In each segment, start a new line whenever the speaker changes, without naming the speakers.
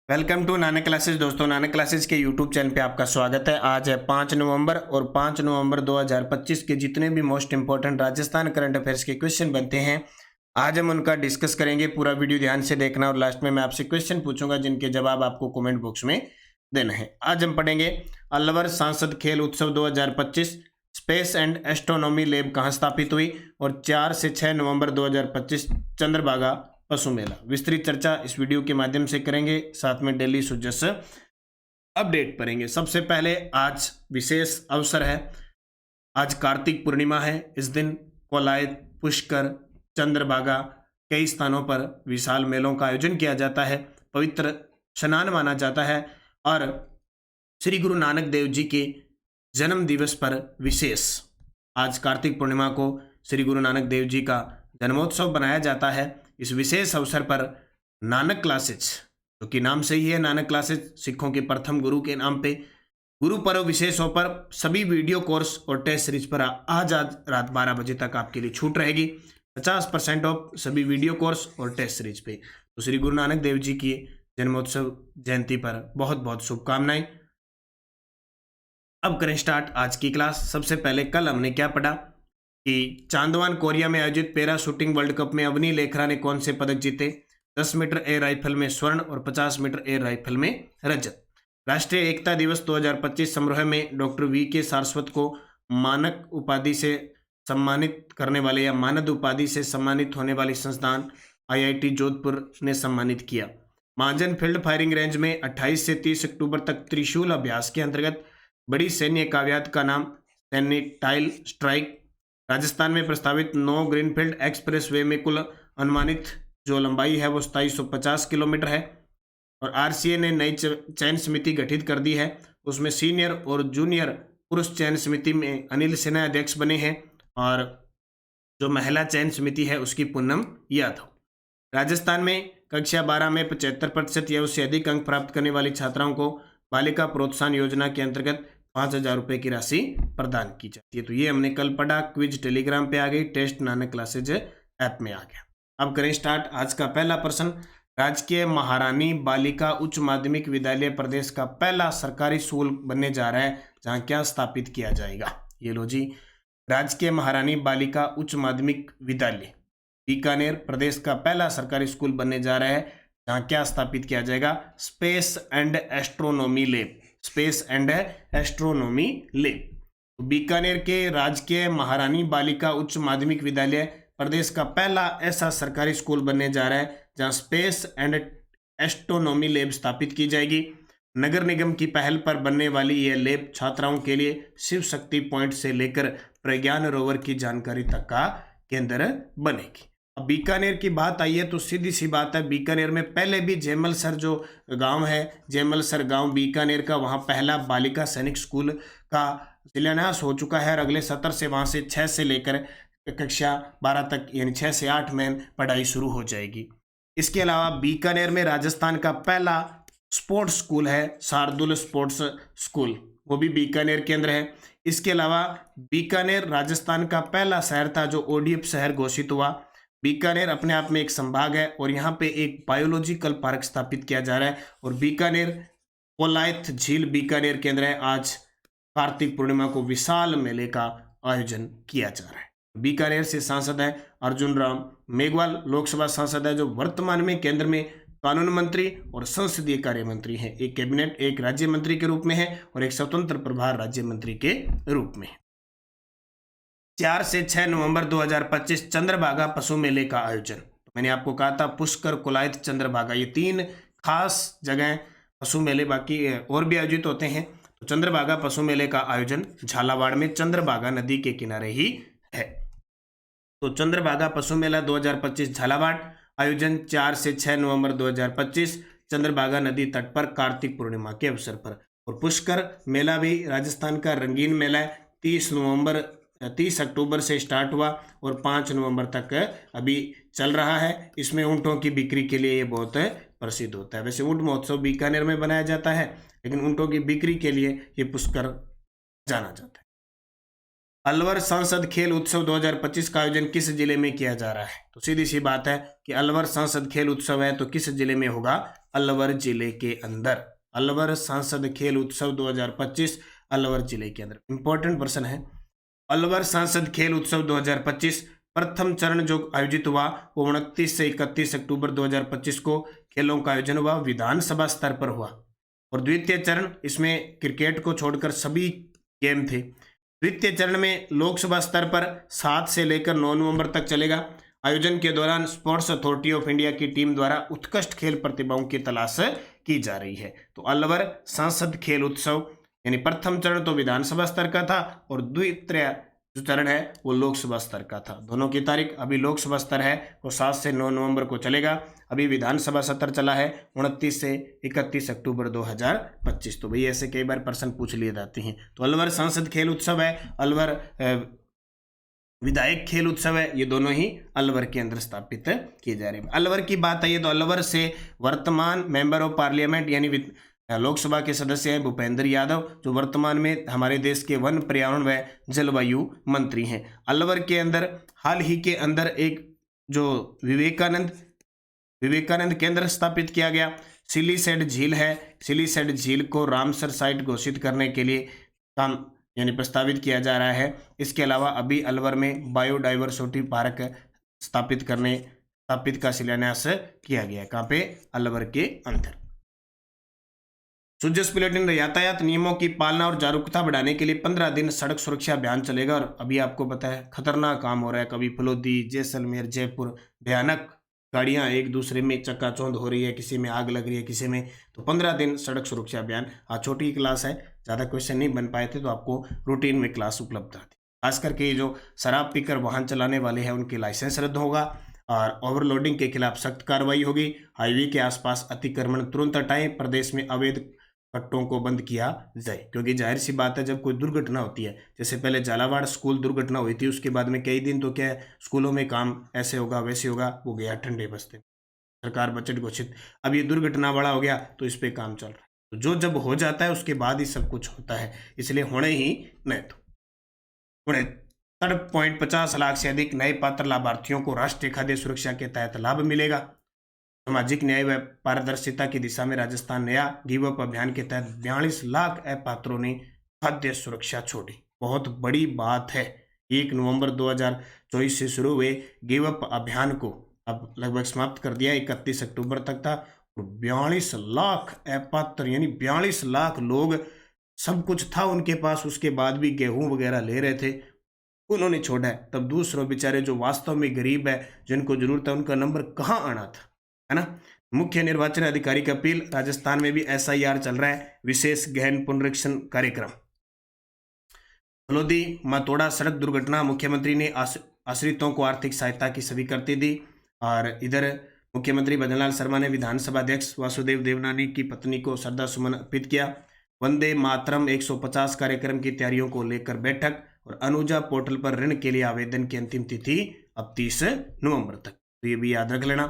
Welcome to Nanak classes. दोस्तों, Nanak classes के YouTube channel पे आपका स्वागत है। आज है 5 नवंबर और 5 नवंबर 2025 के जितने भी most important Rajasthan current affairs के क्वेश्चन बनते हैं, आज हम उनका डिस्कस करेंगे। पूरा वीडियो ध्यान से देखना और लास्ट में मैं आपसे क्वेश्चन पूछूंगा जिनके जवाब आपको कमेंट बॉक्स में देना है। आज हम पढ़ेंगे अलवर सांसद खेल उत्सव 2025, स्पेस एंड एस्ट्रोनॉमी लैब कहाँ स्थापित हुई, और 4 से 6 नवंबर 2025 चंद्रभागा पशु मेला। विस्तृत चर्चा इस वीडियो के माध्यम से करेंगे, साथ में डेली सुजस अपडेट पढ़ेंगे। सबसे पहले आज विशेष अवसर है, आज कार्तिक पूर्णिमा है। इस दिन कोलायत, पुष्कर, चंद्रभागा कई स्थानों पर विशाल मेलों का आयोजन किया जाता है। पवित्र स्नान माना जाता है और श्री गुरु नानक देव जी के जन्म दिवस पर विशेष आज कार्तिक पूर्णिमा को श्री गुरु नानक देव जी का जन्मोत्सव बनाया जाता है। इस विशेष अवसर पर नानक क्लासेस, जो कि नाम से ही है नानक क्लासेस, सिखों के प्रथम गुरु के नाम पे गुरु पर्व विशेषों पर सभी वीडियो कोर्स और टेस्ट सीरीज पर आज रात 12 बजे तक आपके लिए छूट रहेगी। 50% ऑफ सभी वीडियो कोर्स और टेस्ट सीरीज पे। तो श्री गुरु नानक देव जी की जन्मोत्सव जयंती पर बहुत बहुत शुभकामनाएं। अब करें स्टार्ट आज की क्लास। सबसे पहले कल हमने क्या पढ़ा कि चांदवान कोरिया में आयोजित पैरा शूटिंग वर्ल्ड कप में अवनी लेखरा ने कौन से पदक जीते। 10 मीटर एयर राइफल में स्वर्ण और 50 मीटर एयर राइफल में रजत। राष्ट्रीय एकता दिवस 2025 समारोह में डॉक्टर वी.के. सारस्वत को मानक उपाधि से सम्मानित करने वाले या मानद उपाधि से सम्मानित होने वाली संस्थान IIT जोधपुर ने सम्मानित किया। महाजन फील्ड फायरिंग रेंज में 28 से 30 अक्टूबर तक त्रिशूल अभ्यास के अंतर्गत बड़ी सैन्य काव्यात का नाम सैनिटाइल स्ट्राइक। राजस्थान में प्रस्तावित 9 ग्रीनफील्ड एक्सप्रेस वे में कुल अनुमानित जो लंबाई है वो 2750 किलोमीटर है। और RCA ने नई चयन समिति गठित कर दी है। उसमें सीनियर और जूनियर पुरुष चयन समिति में अनिल सिन्हा अध्यक्ष बने हैं और जो महिला चयन समिति है उसकी पूनम यादव। राजस्थान में कक्षा 12 में 75% या उससे अधिक अंक प्राप्त करने वाली छात्राओं को बालिका प्रोत्साहन योजना के अंतर्गत 5000 रुपये की राशि प्रदान की जाती है। तो ये हमने कल पढ़ा। क्विज टेलीग्राम पे आ गई, टेस्ट नानक क्लासेज ऐप में आ गया। अब करें स्टार्ट आज का पहला प्रश्न। राजकीय महारानी बालिका उच्च माध्यमिक विद्यालय प्रदेश का पहला सरकारी स्कूल बनने जा रहा है, जहां क्या स्थापित किया जाएगा। ये लो जी, राजकीय महारानी बालिका उच्च माध्यमिक विद्यालय बीकानेर प्रदेश का पहला सरकारी स्कूल बनने जा रहा है, जहां क्या स्थापित किया जाएगा। Space and astronomy lab. Space and astronomy lab. Bikaner के राजकीय महारानी बालिका उच्च माध्यमिक विद्यालय प्रदेश का पहला ऐसा सरकारी स्कूल बनने जा रहा है जहां स्पेस एंड एस्ट्रोनॉमी लैब स्थापित की जाएगी। नगर निगम की पहल पर बनने वाली यह लैब छात्राओं के लिए शिव शक्ति पॉइंट से लेकर प्रज्ञान रोवर की जानकारी तक का केंद्र बनेगी। अब बीकानेर की बात आई है तो सीधी सी बात है, बीकानेर में पहले भी जैमलसर जो गांव है, जैमलसर गांव बीकानेर का, वहां पहला बालिका सैनिक स्कूल का शिलान्यास हो चुका है और अगले सत्र से वहां से 6 से लेकर कक्षा 12 तक यानी 6 से 8 में पढ़ाई शुरू हो जाएगी। इसके अलावा बीकानेर में राजस्थान का पहला स्पोर्ट्स स्कूल है, शार्दुल स्पोर्ट्स स्कूल, वो भी बीकानेर के अंदर है। इसके अलावा बीकानेर राजस्थान का पहला शहर था जो ODF शहर घोषित हुआ। बीकानेर अपने आप में एक संभाग है और यहाँ पे एक बायोलॉजिकल पार्क स्थापित किया जा रहा है। और बीकानेर कोलायत झील बीकानेर के अंदर है। आज कार्तिक पूर्णिमा को विशाल मेले का आयोजन किया जा रहा है। बीकानेर से सांसद है अर्जुन राम मेघवाल, लोकसभा सांसद है जो वर्तमान में केंद्र में कानून मंत्री और संसदीय कार्य मंत्री हैं। एक कैबिनेट, एक राज्य मंत्री के रूप में है और एक स्वतंत्र प्रभार राज्य मंत्री के रूप में है। 4 से 6 नवंबर 2025 चंद्रभागा पशु मेले का आयोजन। तो मैंने आपको कहा था पुष्कर, कोलायत, चंद्रभागा, ये 3 खास जगह पशु मेले, बाकी और भी आयोजित होते हैं। तो चंद्रभागा पशु मेले का आयोजन झालावाड़ में चंद्रभागा नदी के किनारे ही है। तो चंद्रभागा पशु मेला 2025 झालावाड़, आयोजन 4 से 6 नवंबर 2025 चंद्रभागा नदी तट पर कार्तिक पूर्णिमा के अवसर पर। और पुष्कर मेला भी राजस्थान का रंगीन मेला है। 30 अक्टूबर से स्टार्ट हुआ और 5 नवंबर तक अभी चल रहा है। इसमें ऊँटों की बिक्री के लिए ये बहुत प्रसिद्ध होता है। वैसे ऊँट महोत्सव बीकानेर में बनाया जाता है, लेकिन ऊँटों की बिक्री के लिए ये पुष्कर जाना जाता है। अलवर सांसद खेल उत्सव 2025 का आयोजन किस जिले में किया जा रहा है? तो सीधी सी बात है कि अलवर सांसद खेल उत्सव है तो किस जिले में होगा? अलवर जिले के अंदर। अलवर सांसद खेल उत्सव 2025 अलवर जिले के अंदर। इंपॉर्टेंट प्रश्न है। अलवर सांसद खेल उत्सव 2025 प्रथम चरण जो आयोजित हुआ वो 29 से 31 अक्टूबर 2025 को खेलों का आयोजन हुआ, विधानसभा स्तर पर हुआ। और द्वितीय चरण, इसमें क्रिकेट को छोड़कर सभी गेम थे। द्वितीय चरण में लोकसभा स्तर पर 7 से लेकर 9 नवंबर तक चलेगा। आयोजन के दौरान स्पोर्ट्स अथॉरिटी ऑफ इंडिया की टीम द्वारा उत्कृष्ट खेल प्रतिभाओं की तलाश की जा रही है। तो अलवर सांसद खेल उत्सव यानी प्रथम चरण तो विधानसभा स्तर का था और द्वितीय जो चरण है वो लोकसभा स्तर का था। दोनों की तारीख, अभी लोकसभा स्तर है वो 7 से 9 नवंबर को चलेगा, अभी विधानसभा सत्र चला है 29 से 31 अक्टूबर 2025। तो भाई ऐसे कई बार प्रश्न पूछ लिए जाते हैं। तो अलवर सांसद खेल उत्सव है, अलवर विधायक खेल उत्सव है, ये दोनों ही अलवर के अंदर स्थापित किए जा रहे हैं। अलवर की बात आई तो अलवर से वर्तमान मेंबर ऑफ पार्लियामेंट यानी लोकसभा के सदस्य हैं भूपेंद्र यादव, जो वर्तमान में हमारे देश के वन, पर्यावरण व जलवायु मंत्री हैं। अलवर के अंदर हाल ही के अंदर एक जो विवेकानंद केंद्र स्थापित किया गया। सिलीसेड झील है, सिलीसेड झील को रामसर साइट घोषित करने के लिए काम यानी प्रस्तावित किया जा रहा है। इसके अलावा अभी अलवर में बायोडाइवर्सिटी पार्क स्थापित का शिलान्यास किया गया है। कहाँ पे? अलवर के अंदर। सुजस बुलेटिन, यातायात नियमों की पालना और जागरूकता बढ़ाने के लिए 15 दिन सड़क सुरक्षा अभियान चलेगा। और अभी आपको पता है खतरनाक काम हो रहा है, कभी फलोदी, जैसलमेर, जयपुर, भयानक गाड़ियां एक दूसरे में चक्काचौंध हो रही है, किसी में आग लग रही है, किसी में। तो 15 दिन सड़क सुरक्षा अभियान। आज छोटी क्लास है, ज़्यादा क्वेश्चन नहीं बन पाए थे तो आपको रूटीन में क्लास उपलब्ध आती। खास करके जो शराब पीकर वाहन चलाने वाले हैं उनके लाइसेंस रद्द होगा और ओवरलोडिंग के खिलाफ सख्त कार्रवाई होगी। हाईवे के आसपास अतिक्रमण तुरंत हटाएं, प्रदेश में अवैध कट्टों को बंद किया जाए। क्योंकि जाहिर सी बात है जब कोई दुर्घटना होती है, जैसे पहले झालावाड़ स्कूल दुर्घटना हुई थी, उसके बाद में कई दिन तो क्या है स्कूलों में काम ऐसे होगा वैसे होगा, वो गया ठंडे बस्ते। सरकार बजट घोषित, अब ये दुर्घटना बड़ा हो गया तो इस पे काम चल रहा है। तो जो जब हो जाता है उसके बाद ही सब कुछ होता है, इसलिए होने ही नहीं। तो 63.50 लाख से अधिक नए पात्र लाभार्थियों को राष्ट्रीय खाद्य सुरक्षा के तहत लाभ मिलेगा। सामाजिक न्याय व पारदर्शिता की दिशा में राजस्थान नया गिव अप अभियान के तहत 42 लाख अपात्रों ने खाद्य सुरक्षा छोड़ी। बहुत बड़ी बात है। 1 नवंबर 2024 से शुरू हुए गिव अप अभियान को अब लगभग समाप्त कर दिया, 31 अक्टूबर तक था। 42 लाख अपात्र यानी 42 लाख लोग, सब कुछ था उनके पास, उसके बाद भी गेहूं वगैरह ले रहे थे, उन्होंने छोड़ा है। तब दूसरों बेचारे जो वास्तव में गरीब है, जिनको जरूरत है, उनका नंबर कहाँ आना था, है ना। मुख्य निर्वाचन अधिकारी की अपील, राजस्थान में भी SIR चल रहा है, विशेष गहन पुनरीक्षण कार्यक्रम। फलोदी मातोड़ा सड़क दुर्घटना, मुख्यमंत्री ने आश्रितों को आर्थिक सहायता की स्वीकृति दी। और इधर मुख्यमंत्री भजनलाल शर्मा ने विधानसभा अध्यक्ष वासुदेव देवनानी की पत्नी को श्रद्धा सुमन अर्पित किया। वंदे मातरम 150 कार्यक्रम की तैयारियों को लेकर बैठक। और अनुजा पोर्टल पर ऋण के लिए आवेदन की अंतिम तिथि अब 30 नवंबर तक, तो ये भी याद रख लेना।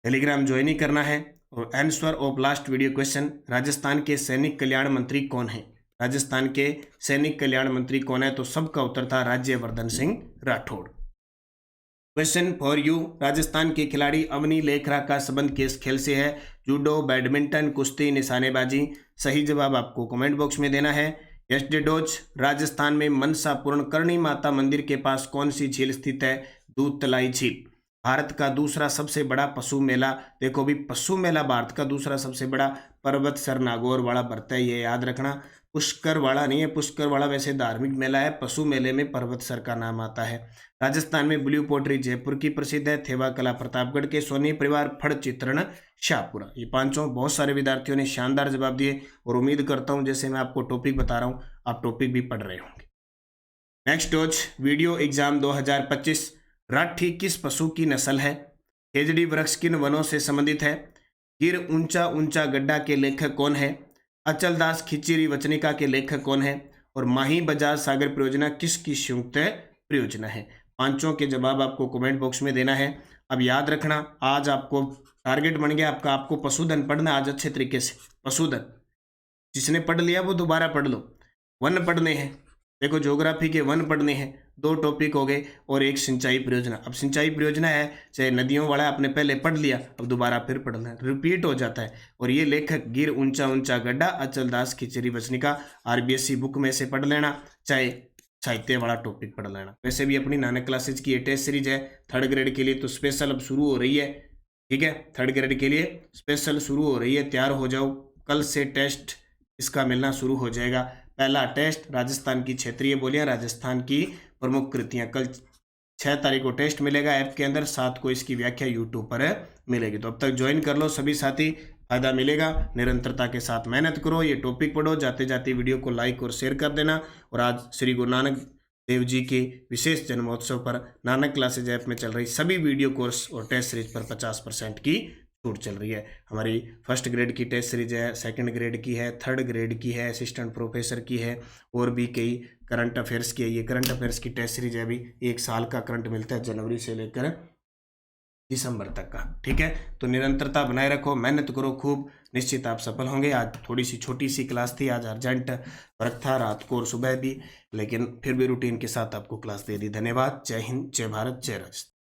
टेलीग्राम ज्वाइन ही करना है। और answer of last video question, Rajasthan के सैनिक कल्याण मंत्री कौन है? राजस्थान के सैनिक कल्याण मंत्री कौन है? तो सबका उत्तर था Rajyavardhan Singh Rathore. Question for you, Rajasthan के खिलाड़ी अवनी लेखरा का संबंध किस खेल से है? जूडो, बैडमिंटन, कुश्ती, निशानेबाजी। सही जवाब आपको कमेंट बॉक्स में देना है। यस्डेडोज, राजस्थान में मनसा पूर्णकर्णी माता मंदिर के पास कौन सी झील स्थित है? दूध तलाई झील। भारत का दूसरा सबसे बड़ा पशु मेला, देखो भी पशु मेला भारत का दूसरा सबसे बड़ा पर्वत सर नागौर वाला भरता है, ये याद रखना। पुष्कर वाला नहीं है, पुष्कर वाला वैसे धार्मिक मेला है, पशु मेले में पर्वत सर का नाम आता है। राजस्थान में ब्लू पोट्री जयपुर की प्रसिद्ध है। थेवा कला प्रतापगढ़ के, सोनी परिवार फड़ चित्रण शाहपुरा। ये पांचों बहुत सारे विद्यार्थियों ने शानदार जवाब दिए और उम्मीद करता हूं जैसे मैं आपको टॉपिक बता रहा हूं आप टॉपिक भी पढ़ रहे होंगे। नेक्स्ट टॉच वीडियो एग्जाम 2025, राठी किस पशु की नस्ल है? खेजड़ी वृक्ष किन वनों से संबंधित है? गिर ऊंचा ऊंचा गड्ढा के लेखक कौन है? अचलदास खिचड़ी वचनिका के लेखक कौन है? और माही बजाज सागर परियोजना किसकी संयुक्त परियोजना है? पांचों के जवाब आपको कमेंट बॉक्स में देना है। अब याद रखना, आज आपको टारगेट बन गया आपको पशुधन पढ़ना आज अच्छे तरीके से। पशुधन जिसने पढ़ लिया वो दोबारा पढ़ लो, वन पढ़ने हैं, देखो ज्योग्राफी के 1 पढ़ने हैं, 2 टॉपिक हो गए और एक सिंचाई परियोजना। अब सिंचाई परियोजना है चाहे नदियों वाला आपने पहले पढ़ लिया, अब दोबारा फिर पढ़ना है, रिपीट हो जाता है। और ये लेखक गिर ऊंचा ऊंचा गड्ढा अचल दास खिचड़ी बचनिका आरबीएससी बुक में से पढ़ लेना, चाहे साहित्य वाला टॉपिक पढ़ लेना। वैसे भी अपनी नानक क्लासेज की ये टेस्ट सीरीज है 3rd ग्रेड के लिए, तो स्पेशल अब शुरू हो रही है। ठीक है, 3rd ग्रेड के लिए स्पेशल शुरू हो रही है, तैयार हो जाओ। कल से टेस्ट इसका मिलना शुरू हो जाएगा। पहला टेस्ट राजस्थान की क्षेत्रीय बोलियां, राजस्थान की प्रमुख कृतियां, कल 6 तारीख को टेस्ट मिलेगा ऐप के अंदर, 7 को इसकी व्याख्या यूट्यूब पर मिलेगी। तो अब तक ज्वाइन कर लो सभी साथी, फायदा मिलेगा। निरंतरता के साथ मेहनत करो, ये टॉपिक पढ़ो, जाते जाते वीडियो को लाइक और शेयर कर देना। और आज श्री गुरु नानक देव जी के विशेष जन्मोत्सव पर नानक क्लासेज ऐप में चल रही सभी वीडियो कोर्स और टेस्ट सीरीज पर 50% की छूट चल रही है। हमारी 1st ग्रेड की टेस्ट सीरीज है, 2nd ग्रेड की है, 3rd ग्रेड की है, असिस्टेंट प्रोफेसर की है, और भी कई करंट अफेयर्स की है। ये करंट अफेयर्स की टेस्ट सीरीज है, अभी 1 साल का करंट मिलता है जनवरी से लेकर दिसंबर तक का। ठीक है, तो निरंतरता बनाए रखो, मेहनत करो खूब, निश्चित आप सफल होंगे। आज थोड़ी सी छोटी सी क्लास थी, आज अर्जेंट वर्क था रात को और सुबह भी, लेकिन फिर भी रूटीन के साथ आपको क्लास दे दी। धन्यवाद। जय हिंद, जय भारत, जय राजस्थान।